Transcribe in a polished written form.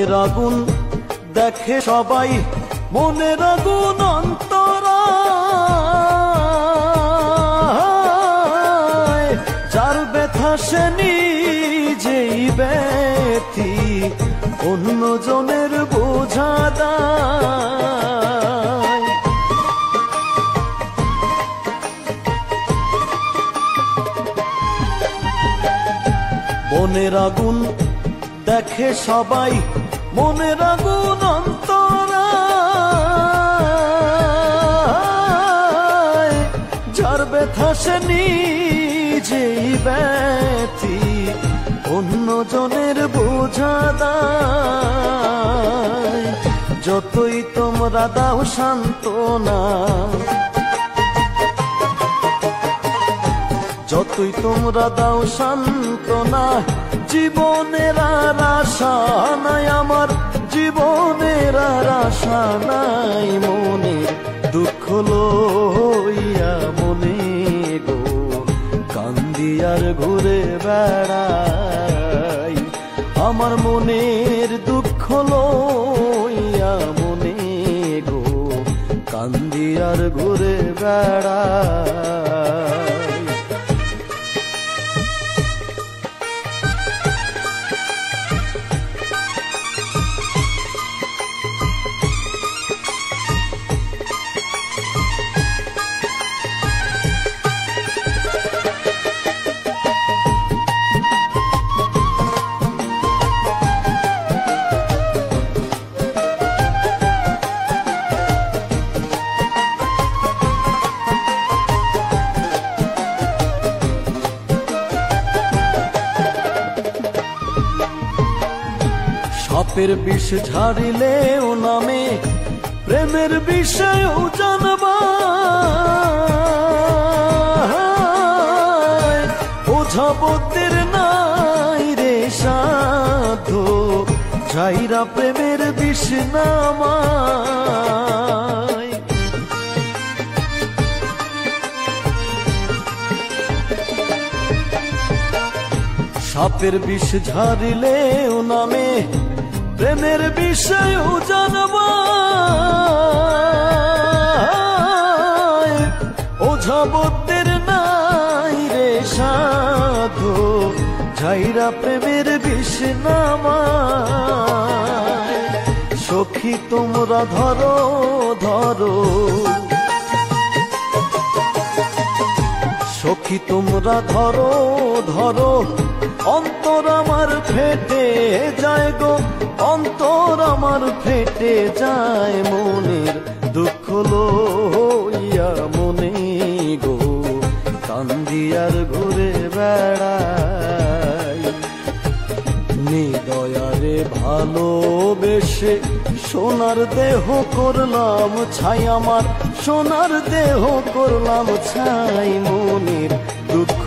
আগুন দেখে সবাই, মনের আগুন অন্তরা, যার ব্যথা সে নিজেই ব্যথী, অন্য জনের বোঝা দায়। মনের আগুন দেখে সবাই, মনের আগুন অন্তরা, যার ব্যথা সে নিজেই ব্যথী, অন্য জনের বোঝা দায়। যতই তোমরা দাও সান্ত্বনা, যতই তোমরা দাও সান্ত্বনা, জীবনের আর আশা নাই আমার, জীবনের আর আশা নাই। মনের দুঃখ লইয়া মনে গো কান্দি আর ঘুরে বেড়াই, আমার মনের দুঃখ লইয়া মনে গো কান্দি আর ঘুরে বেড়াই। সাপের বিষ ঝাড়িলেও নামে, প্রেমের বিষয়েও জানবা, ওঝাবতের নাই রে সাধ্য, ঝাইরা প্রেমের বিষ নামায়। সাপের বিষ ঝাড়িলেও নামে, প্রেমের বিষয়েও জানবা, ওঝাবতের নাই রে সাধু, ঝাইরা প্রেমের বিষ নামায়। সখী তোমরা ধরো ধরো, সখী তোমরা ধরো ধরো, অন্তর আমার ফেটে যায় গো, অন্তর আমার ফেটে যায়। মনের দুঃখ লইয়া মনে গো কান্দি আর ঘুরে বেড়াই। নিদয়ারে ভালোবেসে সোনার দেহ করলাম ছাই, আমার সোনার দেহ করলাম ছাই। মনের দুঃখ